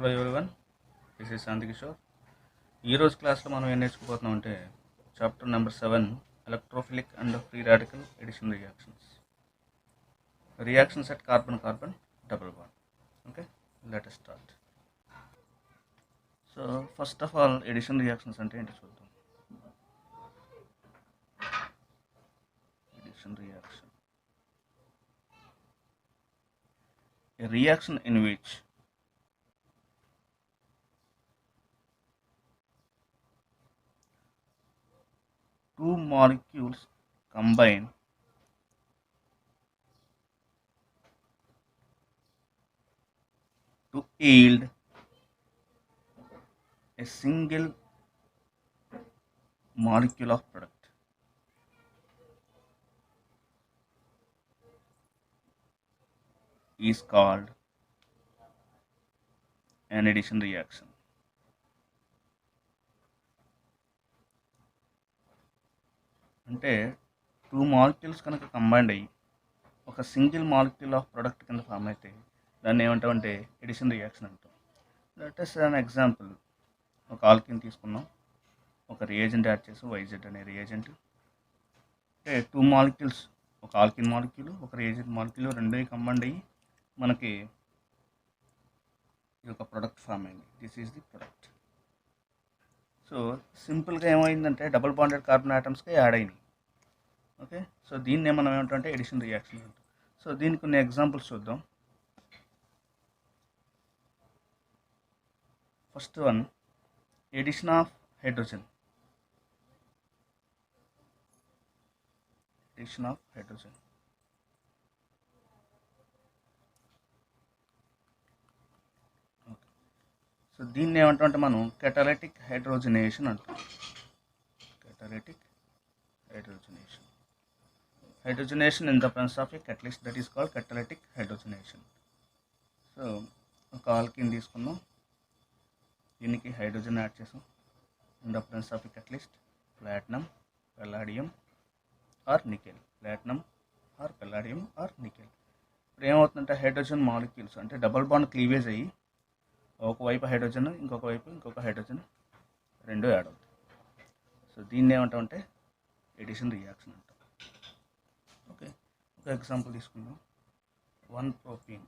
Hello everyone, this is శాంతి కిషోర్. ఈరోజు క్లాస్లో మనం ఏం నేర్చుకోబోతున్నాం అంటే chapter number 7, electrophilic and free radical addition reactions at carbon carbon double bond. Okay, let us start. So first of all addition reactions అంటే ఏంటో చూద్దాం. Addition reaction, a reaction in which two molecules combine to yield a single molecule of product is called an addition reaction. అంటే two molecules కనుక combined అయ్యి ఒక single molecule of product కింద form అయితే దాన్ని ఏమంటామంటే ఎడిషన్ రియాక్షన్ అంటాం. That is an example. ఒక ఆల్కిన్ తీసుకున్నాం, ఒక రియేజెంట్ యాడ్ చేసాం, వైజెడ్ అనే రియేజెంట్. అంటే టూ మాలిక్యూల్స్, ఒక ఆల్కిన్ మాలిక్యూల్ ఒక రియేజెంట్ మాలిక్యూల్ రెండు కంబైండ్ అయ్యి మనకి ఇది ఒక ప్రొడక్ట్ ఫామ్ అయింది. This is the product. So సింపుల్గా ఏమైందంటే డబుల్ బాండెడ్ కార్బన్ ఆటమ్స్కి యాడ్ అయినాయి. ఓకే, సో దీన్ని మనం ఏమంటామంటే ఎడిషన్ రియాక్షన్ అంటాం. సో దీనికి కొన్ని ఎగ్జాంపుల్స్ చూద్దాం. First one, addition of hydrogen. Addition of hydrogen. Okay, so దీన్ని ఏమంటామంటే మనం కెటలిటిక్ హైడ్రోజనేషన్ అంటాం. Catalytic hydrogenation. Hydrogenation in the presence of a catalyst, that is called catalytic hydrogenation. So ఒక alkene తీసుకున్నాం, దీనికి హైడ్రోజన్ యాడ్ చేసాం. In the presence of a catalyst, platinum, palladium or nickel. Platinum or palladium or nickel. ఇప్పుడు ఏమవుతుందంటే hydrogen molecules అంటే double bond cleavage అయ్యి ఒకవైపు hydrogen ఇంకొక హైడ్రోజన్ రెండు యాడ్ అవుతాయి. సో దీన్ని ఏమంటామంటే ఎడిషన్ రియాక్షన్ అంటాం. ఓకే, ఒక ఎగ్జాంపుల్ తీసుకుందాం. 1-propene.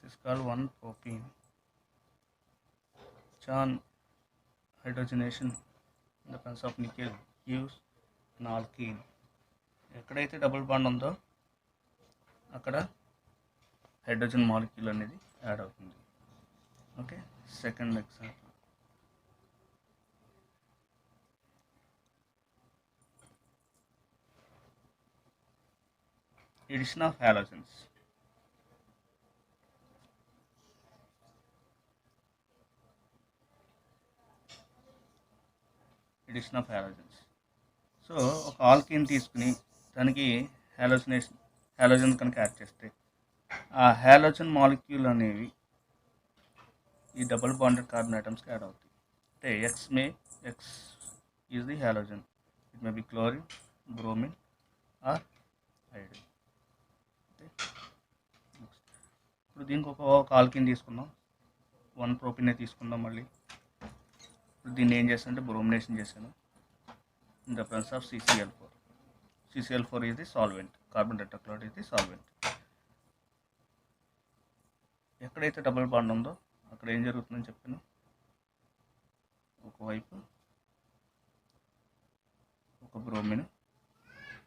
This is called 1-propene. Chan hydrogenation in the presence of nickel gives an alkene. ఎక్కడైతే డబుల్ బాండ్ ఉందో అక్కడ హైడ్రోజన్ మాలిక్యూల్ అనేది యాడ్ అవుతుంది. Okay, second example. Addition of halogens. Addition of halogens. So ఒక alkene తీసుకుని దానికి halogen కనుక add చేస్తే ఆ హాలోజన్ మాలిక్యూల్ అనేవి ఈ డబుల్ బాండెడ్ కార్బన్ ఐటమ్స్కి యాడ్ అవుతాయి. అంటే X is the halogen. It may be chlorine, bromine or iodine. ఇప్పుడు దీనికి ఒక ఆల్కిన్ తీసుకుందాం, 1-propene తీసుకుందాం. మళ్ళీ ఇప్పుడు దీన్ని ఏం చేస్తానంటే బ్రోమినేషన్ చేశాను in the presence of CCl4. CCl4 is the solvent. Carbon tetrachloride is the solvent. ఎక్కడైతే డబుల్ బాండ్ ఉందో అక్కడ ఏం జరుగుతుందని చెప్పాను, ఒకవైపు ఒక బ్రోమిన్,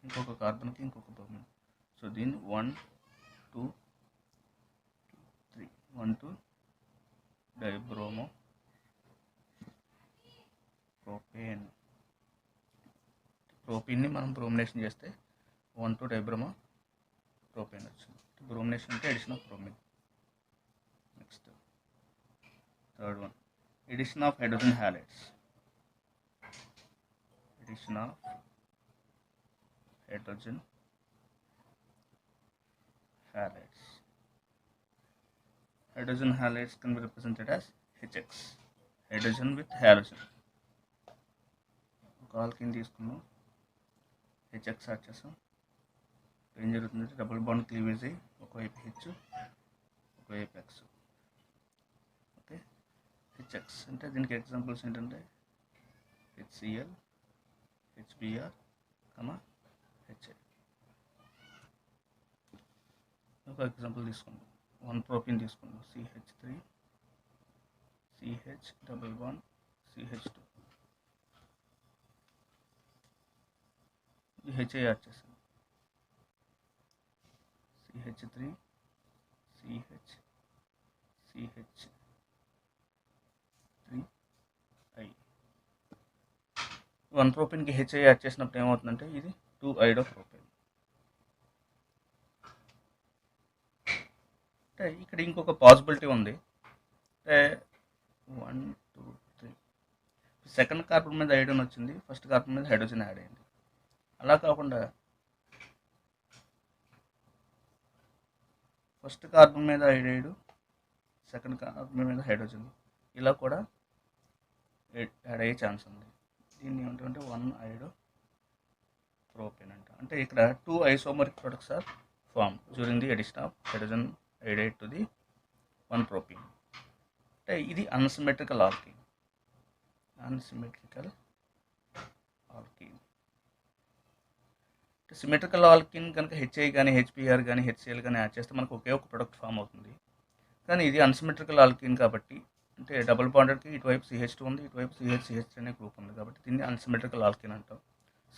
ఇంకొక కార్బన్కి ఇంకొక బ్రోమిన్. సో దీన్ని 1, 2, 3, 1, 2 డైబ్రోమో ప్రోపేన్. ప్రోపీన్ని మనం బ్రోమినేషన్ చేస్తే 1, 2 డైబ్రోమో ప్రోపేన్ వచ్చింది. బ్రోమినేషన్ అంటే addition of bromine. Next third one, addition of hydrogen halides. Addition of hydrogen halides. Hydrogen halides can be represented as HX, hydrogen with halogen. ఒక alkene తీసుకున్నాం, HX add చేస్తాం. ఏం జరుగుతుందంటే double bond cleavage అయ్యి ఒకవైపు H X. Okay, HX అంటే దీనికి examples ఏంటంటే హెచ్సిఎల్, హెచ్బిఆర్, హెచ్ఐ. ఒక ఎగ్జాంపుల్ తీసుకుందాం, 1-ప్రోపీన్ తీసుకుందాం, CH3 CH11 CH2. ఈ హెచ్ఐ యాడ్ చేసాను, CH3 CH CH3I. 1-ప్రోపీన్కి HI add చేసినప్పుడు ఏమవుతుందంటే ఇది 2-ఐడోప్రోపేన్. అంటే ఇక్కడ ఇంకొక పాసిబిలిటీ ఉంది, అంటే 1 2 3 సెకండ్ కార్బన్ మీద ఐడోన్ వచ్చింది, ఫస్ట్ కార్బన్ మీద హైడ్రోజన్ యాడ్ అయింది. అలా కాకుండా ఫస్ట్ కార్బన్ మీద ఐడైడ్, సెకండ్ కార్బన్ మీద హైడ్రోజన్, ఇలా కూడా యాడ్ అయ్యే ఛాన్స్ ఉంది. దీన్ని ఏమంటే 1-ఐడోప్రోపేన్ అంట. అంటే ఇక్కడ 2 isomeric products are formed during the addition of hydrogen iodide to the one propene. అంటే ఇది అన్సిమెట్రికల్ ఆల్కీన్. సిమెట్రికల్ ఆల్కిన్ కనుక హెచ్ఐ కానీ హెచ్పిఆర్ కానీ హెచ్సిఎల్ కానీ యాడ్ చేస్తే మనకు ఒకే ఒక ప్రొడక్ట్ ఫామ్ అవుతుంది. కానీ ఇది అన్సిమెట్రికల్ ఆల్కిన్ కాబట్టి, అంటే డబుల్ బాండెడ్కి ఇటువైపు CH2 ఉంది, ఇటువైపు CH3 అనే గ్రూప్ ఉంది కాబట్టి దీన్ని అన్సిమెట్రికల్ ఆల్కిన్ అంటాం.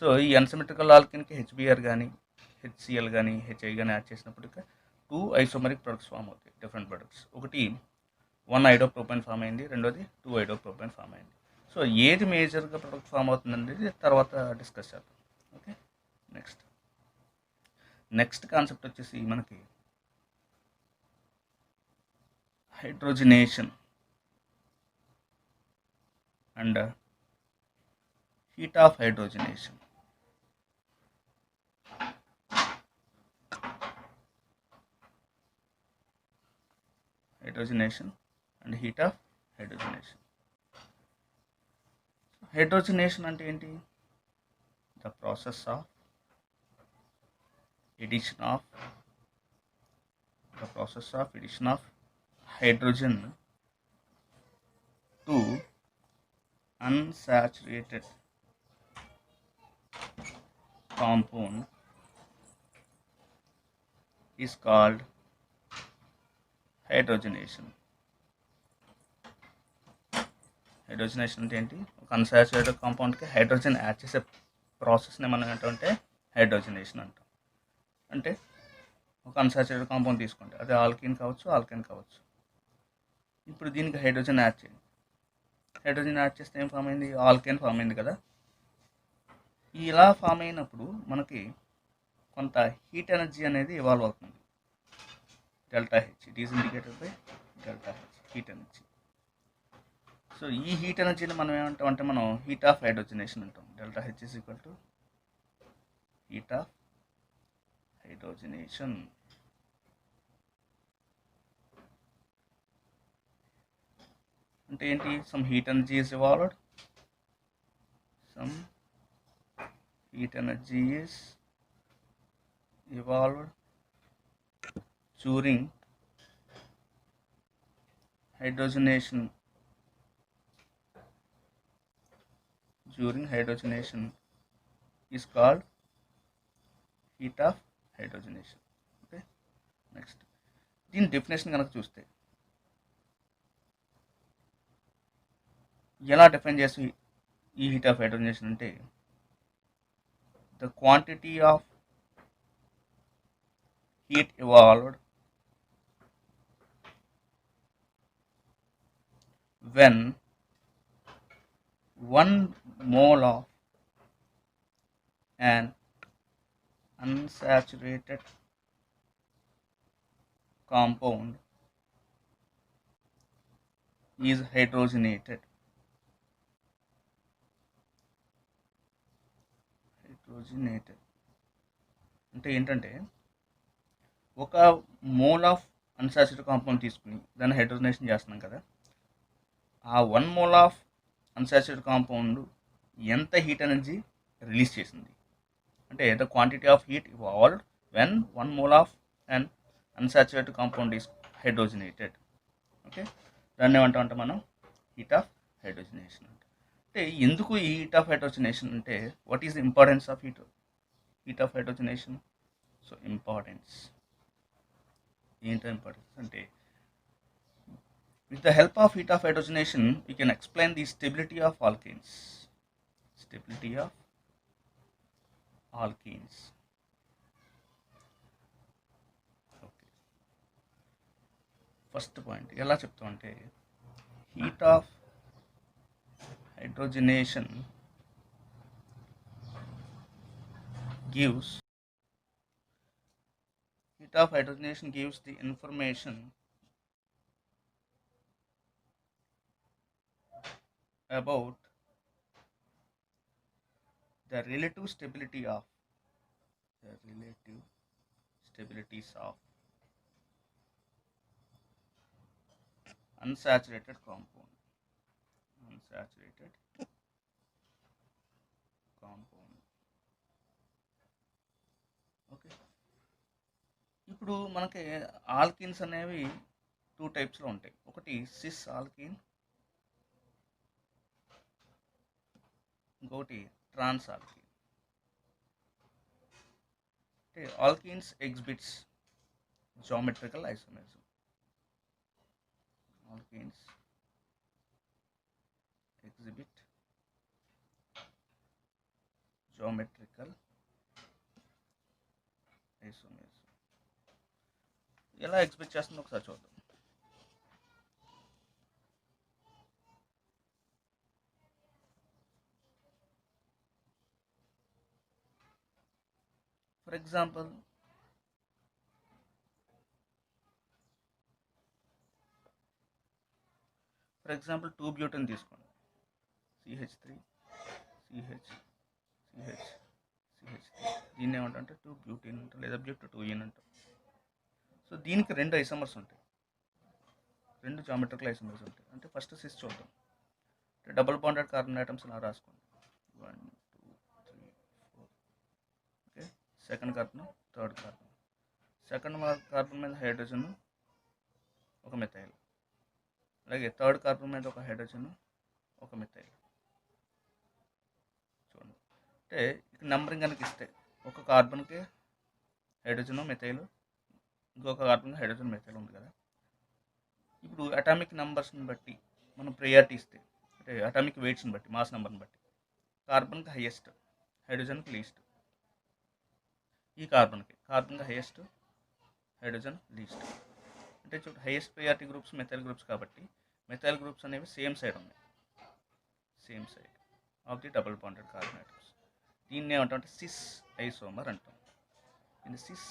సో ఈ అన్సిమెట్రికల్ ఆల్కిన్కి హెచ్బిఆర్ కానీ హెచ్సిఎల్ కానీ హెచ్ఐ కానీ యాడ్ చేసినప్పుడు 2 ఐసోమరిక్ ప్రొడక్ట్స్ ఫామ్ అవుతాయి, డిఫరెంట్ ప్రొడక్ట్స్. ఒకటి 1-ఐడోప్రోపేన్ ఫామ్ అయింది, రెండోది 2-ఐడోప్రోపేన్ ఫామ్ అయింది. సో ఏది మేజర్గా ప్రొడక్ట్ ఫామ్ అవుతుంది అనేది తర్వాత డిస్కస్ చేద్దాం. ఓకే, నెక్స్ట్ కాన్సెప్ట్ వచ్చేసి మనకి hydrogenation and heat of hydrogenation. Hydrogenation and heat of hydrogenation. Hydrogenation అంటే ఏంటి? The process of addition of hydrogen to unsaturated compound is called hydrogenation. Hydrogenation అంటే ఏంటి? ఒక అన్సాచురేటెడ్ కాంపౌండ్కి హైడ్రోజన్ యాడ్ చేసే ప్రాసెస్ని మనం ఏంటంటే హైడ్రోజనేషన్ అంటాం. అంటే ఒక అన్సాచురేటెడ్ కాంపౌండ్ తీసుకుంటే అది ఆల్కిన్ కావచ్చు, ఆల్కైన్ కావచ్చు. ఇప్పుడు దీనికి హైడ్రోజన్ యాడ్ చేయండి, హైడ్రోజన్ యాడ్ చేస్తే ఏం ఫామ్ అయింది? ఆల్కైన్ ఫామ్ అయింది కదా. ఇలా ఫామ్ అయినప్పుడు మనకి కొంత హీట్ ఎనర్జీ అనేది ఇవాల్వ్ అవుతుంది, ΔH. It is indicated by ΔH, heat energy. So ఈ హీట్ ఎనర్జీని మనం ఏమంటాం అంటే మనం హీట్ ఆఫ్ హైడ్రోజనేషన్ అంటాం. ΔH is equal to heat of hydrogenation. అంటే ఏంటి? Some heat energy is evolved, during hydrogenation is called heat of hydrogenation. Okay, next దీని డెఫినేషన్ కనుక చూస్తే ఎలా డిఫైన్ చేసి ఈ హీట్ ఆఫ్ హైడ్రోజనేషన్ అంటే the quantity of heat evolved when 1 mole of an unsaturated compound is hydrogenated. అంటే ఏంటంటే ఒక మోల్ ఆఫ్ అన్సాచురేటెడ్ కాంపౌండ్ తీసుకుని దాన్ని హైడ్రోజనేషన్ చేస్తున్నాం కదా, ఆ 1 మోల్ ఆఫ్ అన్సాచురేటెడ్ కాంపౌండ్ ఎంత హీట్ ఎనర్జీ రిలీజ్ చేసింది అంటే the quantity of heat evolved when 1 mole of an unsaturated compound is hydrogenated. Okay, దాన్ని ఏమంటామంటే మనం హీట్ ఆఫ్ హైడ్రోజనేషన్ అంటే ఎందుకు ఈ హీట్ ఆఫ్ హైడ్రోజనేషన్ అంటే what is the importance of heat of hydrogenation? So importance ఏంటో ఇంపార్టెన్స్ అంటే with the help of heat of hydrogenation we can explain the stability of alkenes. Stability of alkenes. Okay, first point ఎలా చెప్తాం అంటే heat of hydrogenation gives the information about the relative stabilities of unsaturated compound. Okay, ఇప్పుడు మనకి alkynes అనేవి 2 టైప్స్లో ఉంటాయి. ఒకటి sys alkene, ఇంకొకటి ట్రాన్స్ alkene. అంటే alkynes exhibits geometrical isomerism. Alkynes exhibit geometrical isomerism. ఎలా ఎగ్జిబిట్ చేస్తుందో ఒకసారి చూద్దాం. For example for example 2 butane తీసుకోండి. CH3 CH CH CH3 దీన్ని ఏమంటే 2 బ్యూటెన్ అంటాం, లేదా బ్యూటెన్ 2 అంటాం. సో దీనికి 2 ఐసోమర్స్ ఉంటాయి, 2 జామెట్రికల్ ఐసోమర్స్ ఉంటాయి. అంటే ఫస్ట్ సిస్ చూద్దాం. అంటే డబుల్ బాండెడ్ కార్బన్ ఐటమ్స్ ఇలా రాసుకోండి. 1 2 3 4. Okay, second carbon, third carbon. Second carbon మీద హైడ్రోజన్, ఒక మిథైల్. అలాగే థర్డ్ కార్బన్ మీద ఒక హైడ్రోజన్, ఒక మిథైల్. చూడండి, అంటే ఇక్కడ నెంబరింగ్ కనుక ఇస్తే ఒక కార్బన్కి హైడ్రోజన్ మిథైల్, ఇంకొక కార్బన్కి హైడ్రోజన్ మిథైల్ ఉంది కదా. ఇప్పుడు అటామిక్ నెంబర్స్ని బట్టి మనం ప్రయారిటీ ఇస్తే, అంటే అటామిక్ వెయిట్స్ని బట్టి, మాస్ నెంబర్ని బట్టి, కార్బన్కి హైయెస్ట్, హైడ్రోజన్కి లీస్ట్. ఈ కార్బన్కి హైయెస్ట్, హైడ్రోజన్ లీస్ట్. అంటే చూడు, highest priority groups methyl groups కాబట్టి మెథైల్ గ్రూప్స్ అనేవి సేమ్ సైడ్ ఉన్నాయి, same side of the double bonded carbon items. దీన్ని ఏమంటాం? సిస్ ఐసోమర్ అంటాం. ఇది సిస్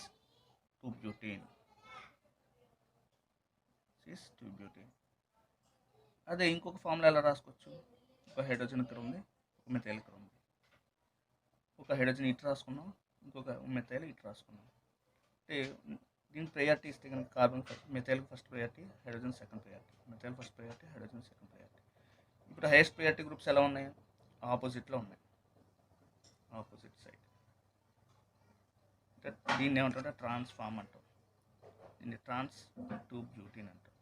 2 బ్యూటేన్. అదే ఇంకొక ఫార్ములా ఎలా రాసుకోవచ్చు? ఒక హైడ్రోజన్ ఇక్కడ ఉంది, ఒక మిథైల్ ఇక్కడ ఉంది. ఒక హైడ్రోజన్ ఇటు రాసుకున్నాం, ఇంకొక మిథైల్ ఇటు రాసుకున్నాం. అంటే దీనికి ప్రయారిటీ ఇస్తే కనుక కార్బన్ ఫస్ట్, మిథైల్కి first priority, hydrogen second priority, methyl first priority, hydrogen second priority. ఇప్పుడు హైయెస్ట్ ప్రయారిటీ గ్రూప్స్ ఎలా ఉన్నాయి? ఆపోజిట్లో ఉన్నాయి, ఆపోజిట్ సైడ్. దీన్ని ఏమంటారంటే ట్రాన్స్ఫార్మ్ అంటాం. దీన్ని ట్రాన్స్ 2 బ్యూటీన్ అంటాం.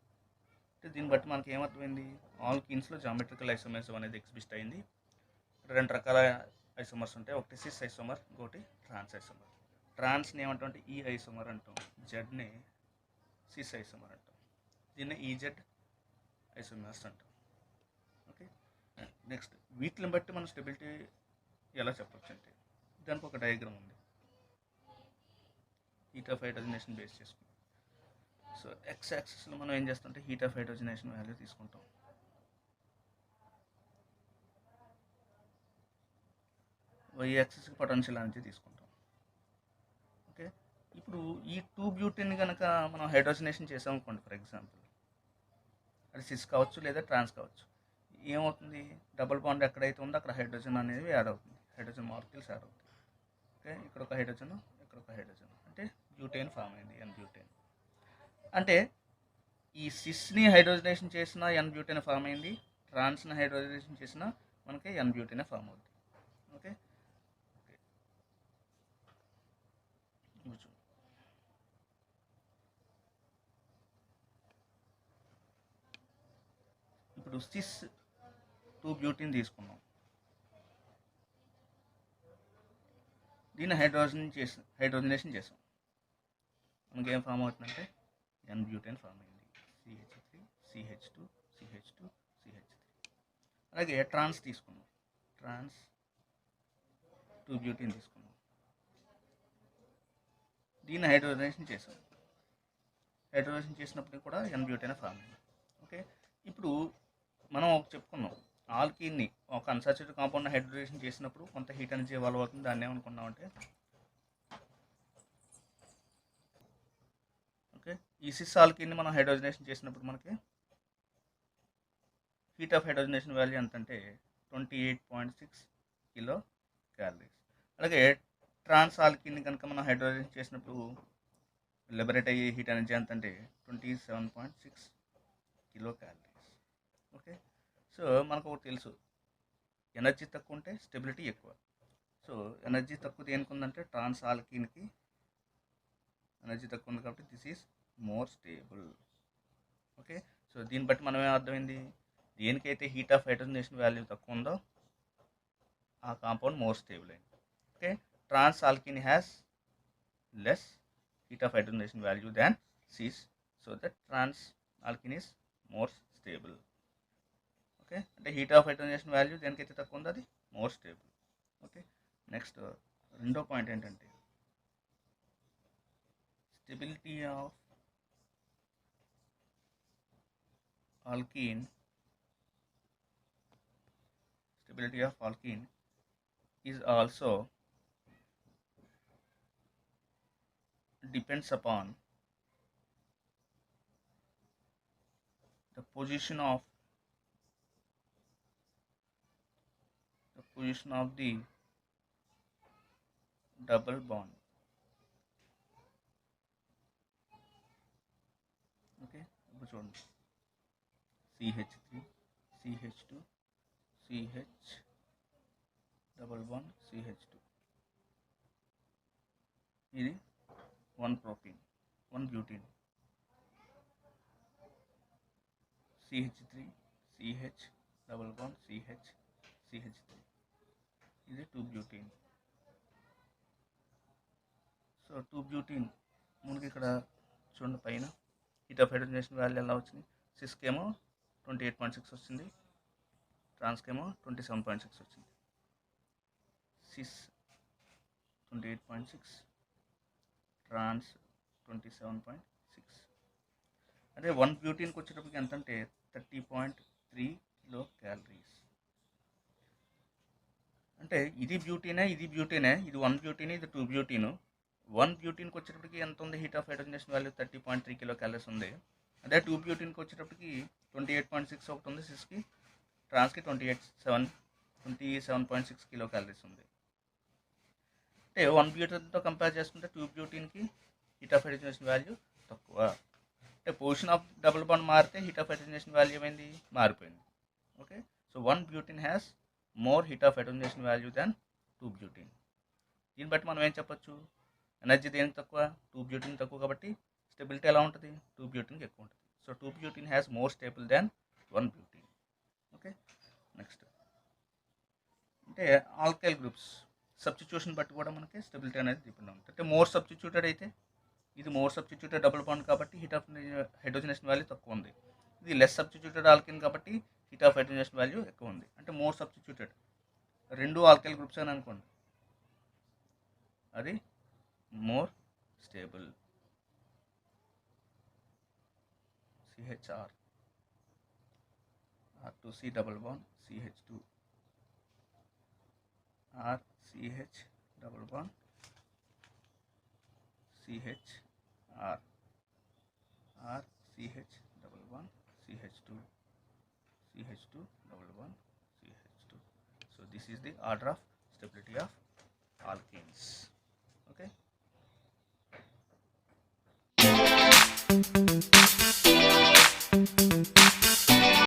అంటే దీన్ని బట్టి మనకి ఏమర్థమైంది? ఆల్కీన్స్లో జామెట్రికల్ ఐసోమర్స్ అనేది ఎగ్జిబిట్ అయింది. 2 రకాల ఐసోమర్స్ ఉంటాయి, ఒకటి సిస్ ఐసోమర్, ఇంకోటి ట్రాన్స్ ఐసోమర్. ట్రాన్స్ని ఏమంటాం? ఈ ఐసోమర్ అంటాం, జెడ్ని సిస్ ఐసోమర్ అంటాం, దీన్ని ఈజెడ్ ఐసోమర్స్ అంటాం. ఓకే, నెక్స్ట్ వీటిని బట్టి మనం స్టెబిలిటీ ఎలా చెప్పచ్చు అంటే దానికి ఒక డయాగ్రామ్ ఉంది, హీట్ ఆఫ్ హైడ్రోజనేషన్ బేస్ చేసుకుంటాం. సో ఎక్స్ యాక్సిస్లో మనం ఏం చేస్తామంటే హీట్ ఆఫ్ హైడ్రోజనేషన్ వాల్యూ తీసుకుంటాం. వై యాక్సిస్కి పొటెన్షియల్ ఎనర్జీ తీసుకుంటాం. ఓకే, ఇప్పుడు ఈ 2 బ్యూటెన్ కనుక మనం హైడ్రోజనేషన్ చేసామనుకోండి, ఫర్ ఎగ్జాంపుల్ అది సిస్ కావచ్చు లేదా ట్రాన్స్ కావచ్చు, ఏమవుతుంది? డబుల్ బాండ్ ఎక్కడైతే ఉందో అక్కడ హైడ్రోజన్ అనేది యాడ్ అవుతుంది, హైడ్రోజన్ మాలిక్యూల్స్ యాడ్ అవుతాయి. ఓకే, ఇక్కడ ఒక హైడ్రోజన్, ఇక్కడ ఒక హైడ్రోజన్, అంటే బ్యూటేన్ ఫామ్ అయింది, ఎన్ బ్యూటేన్. అంటే ఈ సిస్ని హైడ్రోజనేషన్ చేసిన ఎన్ బ్యూటేన్ ఫామ్ అయింది, ట్రాన్స్ని హైడ్రోజనేషన్ చేసిన మనకి ఎన్ బ్యూటేనే ఫామ్ అవుతుంది. ఓకే, ఇప్పుడు సిస్ 2 బ్యూటీన్ తీసుకున్నాం. దీన్ని హైడ్రోజనేషన్ చేసాం. మనకి ఏం ఫామ్ అవుతుందంటే ఎన్ బ్యూటేన్ ఫామ్ అయింది. CH3 CH2 CH2 CH3. అలాగే ట్రాన్స్ తీసుకున్నాం. ట్రాన్స్ 2 బ్యూటీన్ తీసుకున్నాం. దీన్ని హైడ్రోజనేషన్ చేసాం. హైడ్రోజనేషన్ చేసినప్పుడు కూడా ఎన్ బ్యూటేన్ ఫామ్ అయింది. ఓకే, ఇప్పుడు మనం చెప్పుకున్నాం ఆల్కీన్ని ఒక అన్సాచురేటెడ్ కాంపౌండ్ హైడ్రోజనేషన్ చేసినప్పుడు కొంత హీట్ ఎనర్జీ ఇవాల్వ్ అవుతుంది. దాన్ని ఏమనుకున్నామంటే ఓకే, ఈ సిస్ ఆల్కీన్ని మనం హైడ్రోజనేషన్ చేసినప్పుడు మనకి హీట్ ఆఫ్ హైడ్రోజనేషన్ వాల్యూ ఎంత అంటే 28.6 కిలో క్యాలరీస్. అలాగే ట్రాన్స్ ఆల్కీన్ని కనుక మనం హైడ్రోజనేషన్ చేసినప్పుడు లిబరేట్ అయ్యే హీట్ ఎనర్జీ ఎంత అంటే 27.6 కిలో క్యాలరీస్. ఓకే, సో మనకు ఒకటి తెలుసు, ఎనర్జీ తక్కువ ఉంటే స్టెబిలిటీ ఎక్కువ. సో ఎనర్జీ తక్కువ దేనికి ఉందంటే ట్రాన్స్ ఆల్కీన్కి ఎనర్జీ తక్కువ ఉంది కాబట్టి this is more stable. Okay, so దీన్ని బట్టి మనం ఏం అర్థమైంది, దేనికైతే హీట్ ఆఫ్ హైడ్రోజనేషన్ వాల్యూ తక్కువ ఉందో ఆ కాంపౌండ్ మోర్ స్టేబుల్ అయింది. Okay, trans alkene has less heat of hydrogenation value than cis, so that trans alkene is more stable. Okay, అంటే heat of hydrogenation value దేనికైతే తక్కువ ఉందో అది more stable. ఓకే, నెక్స్ట్ రెండో point ఏంటంటే stability of alkene is also depends upon the position of the double bond. Okay, ఇప్పుడు చూడండి CH3 CH2 CH double bond CH2, ఇది 1 propene 1 butene. CH3 CH double bond CH3, ఇది 2 butene. So 2 butene మనకి ఇక్కడ చూడండి పైన heat of hydrogenation value ఎలా వచ్చింది, సిస్కి ఏమో 28.6 వచ్చింది, ట్రాన్స్కి ఏమో 27.6 వచ్చింది. సిస్ 28.6, ట్రాన్స్ 27.6. అదే 1 బ్యూటీన్కి వచ్చేటప్పటికి ఎంత అంటే 30.3 కిలో క్యాలరీస్. అంటే ఇది బ్యూటీనే, ఇది 1 బ్యూటీన్, ఇది 2 బ్యూటీన్. 1 బ్యూటీన్కి వచ్చేటప్పటికి ఎంత ఉంది heat of hydrogenation value 30.3 kilo calories ఉంది. అదే 2 బ్యూటీన్కి వచ్చేటప్పటికి 28.6 ఒకటి ఉంది సిస్కి, ట్రాన్స్కి 27.6 కిలో క్యాలరీస్ ఉంది. అంటే 1 బ్యూటీన్తో కంపేర్ చేసుకుంటే 2 బ్యూటీన్కి హీట్ ఆఫ్ హైడ్రోజనేషన్ వాల్యూ తక్కువ. అంటే పొజిషన్ ఆఫ్ డబుల్ బాండ్ మారితే హీట్ ఆఫ్ హైడ్రోజనేషన్ వాల్యూ ఏమైంది, మారిపోయింది. Okay, so 1 butene has more heat of hydrogenation value than 2 butene. దీన్ని బట్టి మనం ఏం చెప్పొచ్చు, ఎనర్జీ దేనికి తక్కువ, 2 బ్యూటీన్ తక్కువ కాబట్టి స్టెబిలిటీ ఎలా ఉంటుంది, 2 బ్యూటీన్కి ఎక్కువ ఉంటుంది. So 2 butene has more stable than 1 butene. Okay, next అంటే ఆల్కైల్ గ్రూప్స్ సబ్స్టిట్యూషన్ బట్టి కూడా మనకి స్టెబిలిటీ అనేది డిపెండ్ ఉంటుంది. అంటే మోర్ సబ్స్టిట్యూటెడ్ అయితే, ఇది మోర్ సబ్స్టిట్యూటెడ్ డబుల్ బాండ్ కాబట్టి హీట్ ఆఫ్ హైడ్రోజనేషన్ వాల్యూ తక్కువ ఉంది. ఇది లెస్ సబ్స్టిట్యూటెడ్ ఆల్కిన్ కాబట్టి హీట్ ఆఫ్ హైడ్రోజనేషన్ వాల్యూ ఎక్కువ ఉంది. అంటే మోర్ సబ్స్టిట్యూటెడ్ రెండు ఆల్కైల్ గ్రూప్స్ అని అనుకోండి, అది more stable. CHR R2C double bond CH2 RCH double bond CHR RCH double bond CH2 double bond CH2. So this is the order of stability of alkenes. Okay.